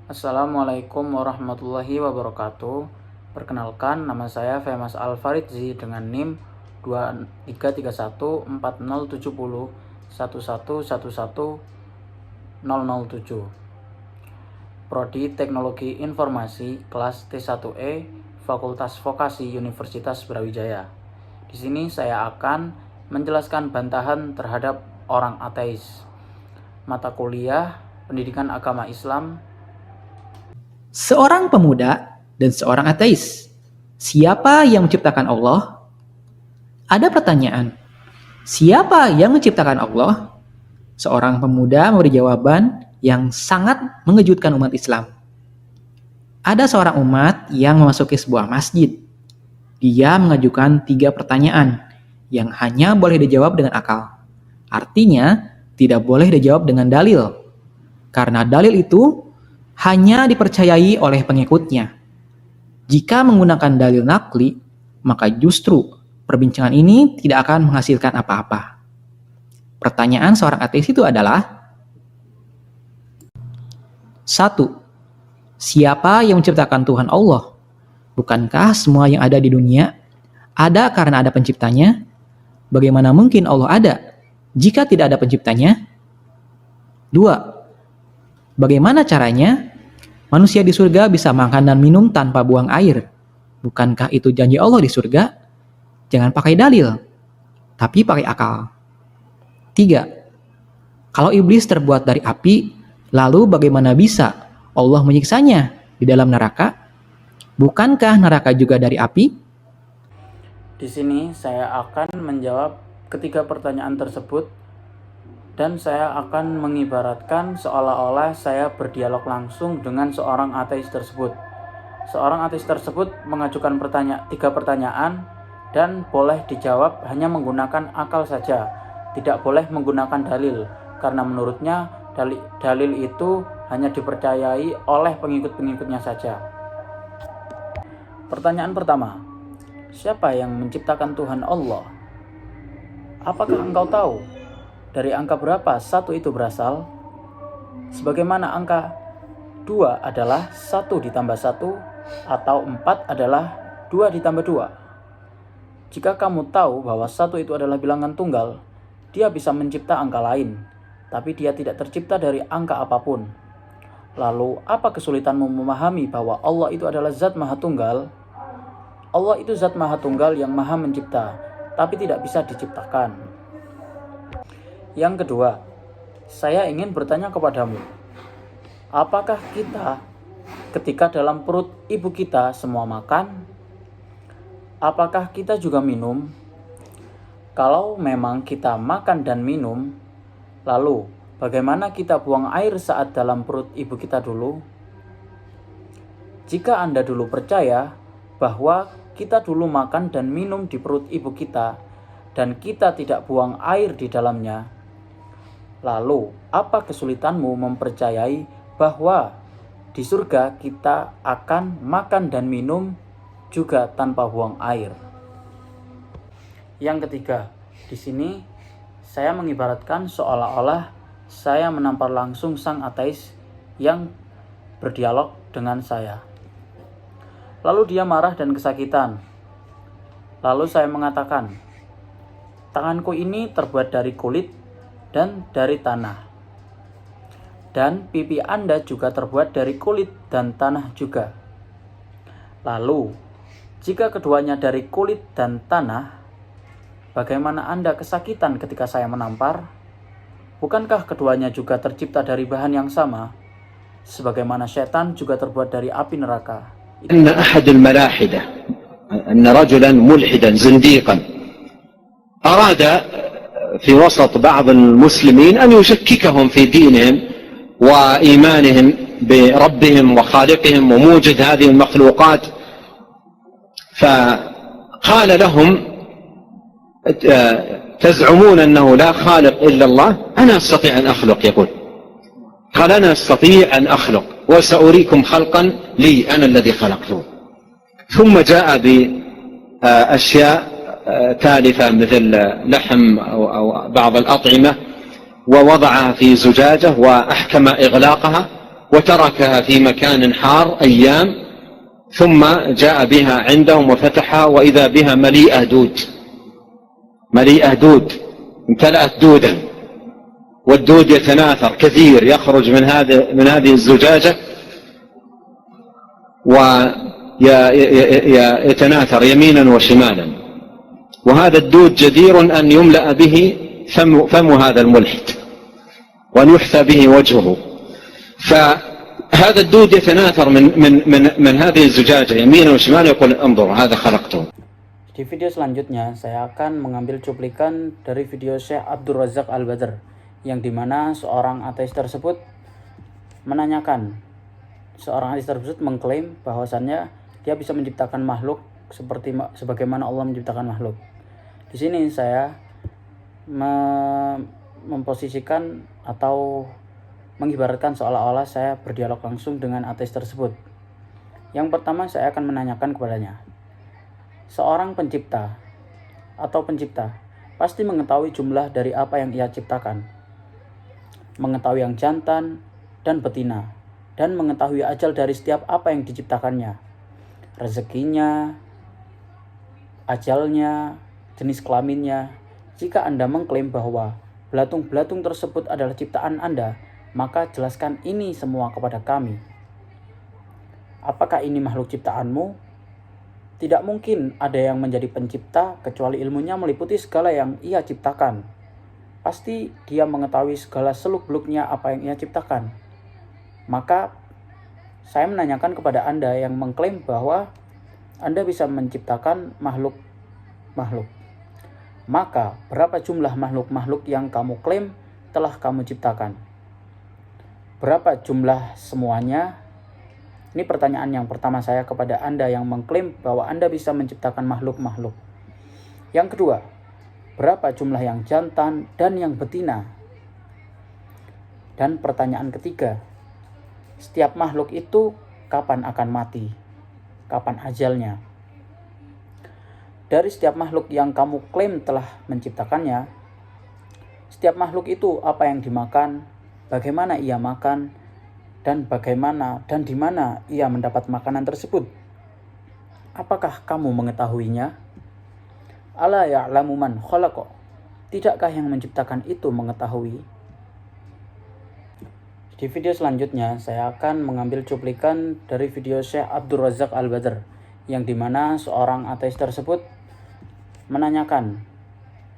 Assalamualaikum warahmatullahi wabarakatuh. Perkenalkan, nama saya Femas Alfaridzi dengan NIM 23314011111007. Prodi Teknologi Informasi kelas T1E Fakultas Vokasi Universitas Brawijaya. Di sini saya akan menjelaskan bantahan terhadap orang ateis. Mata kuliah Pendidikan Agama Islam. Seorang pemuda dan seorang ateis. Siapa yang menciptakan Allah? Ada pertanyaan. Siapa yang menciptakan Allah? Seorang pemuda memberi jawaban yang sangat mengejutkan umat Islam. Ada seorang umat yang memasuki sebuah masjid. Dia mengajukan 3 pertanyaan yang hanya boleh dijawab dengan akal. Artinya, tidak boleh dijawab dengan dalil. Karena dalil itu hanya dipercayai oleh pengikutnya. Jika menggunakan dalil nakli, maka justru perbincangan ini tidak akan menghasilkan apa-apa. Pertanyaan seorang ateis itu adalah 1. Siapa yang menciptakan Tuhan Allah? Bukankah semua yang ada di dunia ada karena ada penciptanya? Bagaimana mungkin Allah ada jika tidak ada penciptanya? 2. Bagaimana caranya manusia di surga bisa makan dan minum tanpa buang air? Bukankah itu janji Allah di surga? Jangan pakai dalil, tapi pakai akal. 3. Kalau iblis terbuat dari api, lalu bagaimana bisa Allah menyiksanya di dalam neraka? Bukankah neraka juga dari api? Di sini saya akan menjawab ketiga pertanyaan tersebut dan saya akan mengibaratkan seolah-olah saya berdialog langsung dengan seorang ateis tersebut. Seorang ateis tersebut mengajukan 3 pertanyaan dan boleh dijawab hanya menggunakan akal saja, tidak boleh menggunakan dalil, karena menurutnya dalil itu hanya dipercayai oleh pengikut-pengikutnya saja. Pertanyaan pertama, siapa yang menciptakan Tuhan Allah? Apakah engkau tahu dari angka berapa 1 itu berasal? Sebagaimana angka 2 adalah 1 ditambah 1 atau 4 adalah 2 ditambah 2. Jika kamu tahu bahwa 1 itu adalah bilangan tunggal, dia bisa mencipta angka lain, tapi dia tidak tercipta dari angka apapun. Lalu, apa kesulitanmu memahami bahwa Allah itu adalah zat maha tunggal? Allah itu zat maha tunggal yang maha mencipta, tapi tidak bisa diciptakan. Yang kedua, saya ingin bertanya kepadamu, apakah kita ketika dalam perut ibu kita semua makan? Apakah kita juga minum? Kalau memang kita makan dan minum, lalu bagaimana kita buang air saat dalam perut ibu kita dulu? Jika Anda dulu percaya bahwa kita dulu makan dan minum di perut ibu kita dan kita tidak buang air di dalamnya, lalu, apa kesulitanmu mempercayai bahwa di surga kita akan makan dan minum juga tanpa buang air? Yang ketiga, di sini saya mengibaratkan seolah-olah saya menampar langsung sang ateis yang berdialog dengan saya. Lalu dia marah dan kesakitan. Lalu saya mengatakan, tanganku ini terbuat dari kulit dan dari tanah. Dan pipi Anda juga terbuat dari kulit dan tanah juga. Lalu, jika keduanya dari kulit dan tanah, bagaimana Anda kesakitan ketika saya menampar? Bukankah keduanya juga tercipta dari bahan yang sama? Sebagaimana setan juga terbuat dari api neraka. أن أحد الملاحدة أن رجلا ملحدا زنديقا أراد في وسط بعض المسلمين أن يشككهم في دينهم وإيمانهم بربهم وخالقهم وموجد هذه المخلوقات، فقال لهم تزعمون أنه لا خالق إلا الله؟ أنا أستطيع أن أخلق. يقول قال أنا أستطيع أن أخلق وسأريكم خلقا لي أنا الذي خلقته. ثم جاء بأشياء تالفة مثل لحم أو بعض الأطعمة ووضعها في زجاجة وأحكم إغلاقها وتركها في مكان حار أيام ثم جاء بها عندهم وفتحها وإذا بها مليئة دود امتلأت دودا، والدود يتناثر كثير يخرج من هذه الزجاجة ويتناثر يمينا وشمالا، وهذا الدود جدير أن يملأ به فم هذا الملحد وأن يحثى به وجهه. فهذا الدود يتناثر من هذه الزجاجة يمينا وشمالا، يقول انظر هذا خلقته. Di video selanjutnya saya akan mengambil cuplikan dari video Syekh Abdul Razak Al-Badr, yang dimana seorang ateis tersebut menanyakan, seorang ateis tersebut mengklaim bahwasannya dia bisa menciptakan makhluk sebagaimana Allah menciptakan makhluk. Di sini saya memposisikan atau mengibaratkan seolah-olah saya berdialog langsung dengan ateis tersebut. Yang pertama saya akan menanyakan kepadanya, seorang pencipta atau pencipta pasti mengetahui jumlah dari apa yang ia ciptakan, mengetahui yang jantan dan betina, dan mengetahui ajal dari setiap apa yang diciptakannya, rezekinya, ajalnya, jenis kelaminnya. Jika Anda mengklaim bahwa belatung-belatung tersebut adalah ciptaan Anda, maka jelaskan ini semua kepada kami. Apakah ini makhluk ciptaanmu? Tidak mungkin ada yang menjadi pencipta kecuali ilmunya meliputi segala yang ia ciptakan. Pasti dia mengetahui segala seluk-beluknya apa yang ia ciptakan. Maka saya menanyakan kepada Anda yang mengklaim bahwa Anda bisa menciptakan makhluk. Maka berapa jumlah makhluk-makhluk yang kamu klaim telah kamu ciptakan? Berapa jumlah semuanya? Ini pertanyaan yang pertama saya kepada Anda yang mengklaim bahwa Anda bisa menciptakan makhluk-makhluk. Yang kedua, berapa jumlah yang jantan dan yang betina? Dan pertanyaan ketiga, setiap makhluk itu kapan akan mati? Kapan ajalnya? Dari setiap makhluk yang kamu klaim telah menciptakannya, setiap makhluk itu apa yang dimakan, bagaimana ia makan, dan bagaimana dan di mana ia mendapat makanan tersebut? Apakah kamu mengetahuinya? Ala ya'lamu man khalaqa. Tidakkah yang menciptakan itu mengetahui? Di video selanjutnya saya akan mengambil cuplikan dari video Syekh Abdul Razak Al-Badr, yang dimana seorang ateis tersebut menanyakan,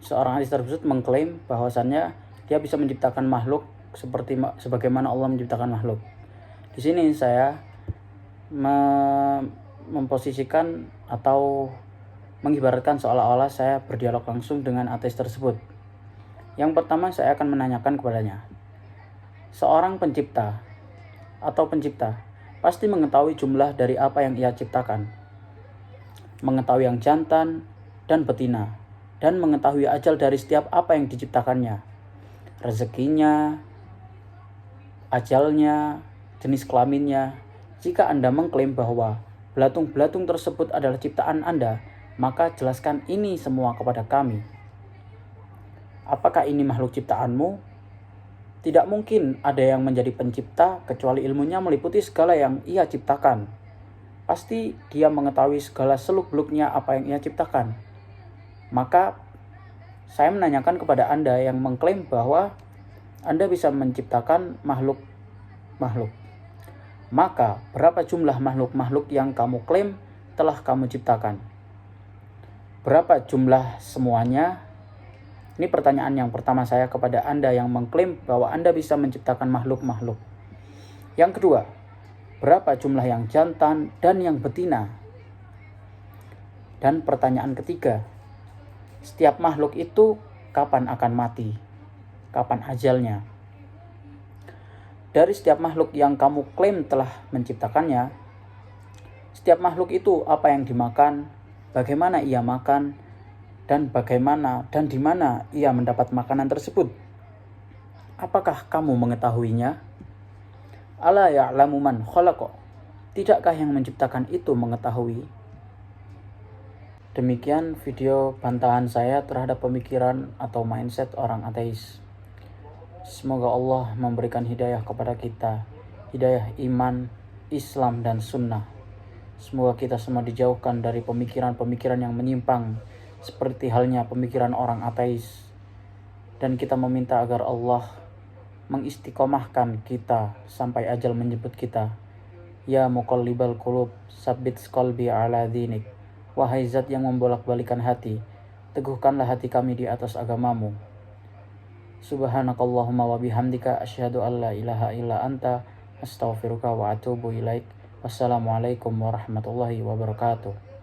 seorang ateis tersebut mengklaim bahwasannya dia bisa menciptakan makhluk sebagaimana Allah menciptakan makhluk. Di sini saya memposisikan atau mengibaratkan seolah-olah saya berdialog langsung dengan ateis tersebut. Yang pertama saya akan menanyakan kepadanya, seorang pencipta atau pencipta pasti mengetahui jumlah dari apa yang ia ciptakan, mengetahui yang jantan dan betina, dan mengetahui ajal dari setiap apa yang diciptakannya, rezekinya, ajalnya, jenis kelaminnya. Jika Anda mengklaim bahwa belatung-belatung tersebut adalah ciptaan Anda, maka jelaskan ini semua kepada kami. Apakah ini makhluk ciptaanmu? Tidak mungkin ada yang menjadi pencipta kecuali ilmunya meliputi segala yang ia ciptakan. Pasti dia mengetahui segala seluk-beluknya apa yang ia ciptakan. Maka saya menanyakan kepada Anda yang mengklaim bahwa Anda bisa menciptakan makhluk. Maka berapa jumlah makhluk-makhluk yang kamu klaim telah kamu ciptakan? Berapa jumlah semuanya? Ini pertanyaan yang pertama saya kepada Anda yang mengklaim bahwa Anda bisa menciptakan makhluk-makhluk. Yang kedua, berapa jumlah yang jantan dan yang betina? Dan pertanyaan ketiga, setiap makhluk itu kapan akan mati? Kapan ajalnya? Dari setiap makhluk yang kamu klaim telah menciptakannya, setiap makhluk itu apa yang dimakan, bagaimana ia makan, dan bagaimana dan di mana ia mendapat makanan tersebut? Apakah kamu mengetahuinya? Ala ya'lamu man khalaqa. Tidakkah yang menciptakan itu mengetahui? Demikian video bantahan saya terhadap pemikiran atau mindset orang ateis. Semoga Allah memberikan hidayah kepada kita hidayah iman, Islam, dan sunnah. Semoga kita semua dijauhkan dari pemikiran-pemikiran yang menyimpang, seperti halnya pemikiran orang ateis. Dan kita meminta agar Allah mengistiqomahkan kita sampai ajal menjemput kita. Ya muqallibal qulub, sabbit qalbi ala dinik. Wahai zat yang membolak-balikan hati, teguhkanlah hati kami di atas agamamu. Subhanakallahumma wa bihamdika asyhadu an la ilaha illa anta astaghfiruka wa atubu ilaik. Wassalamualaikum warahmatullahi wabarakatuh.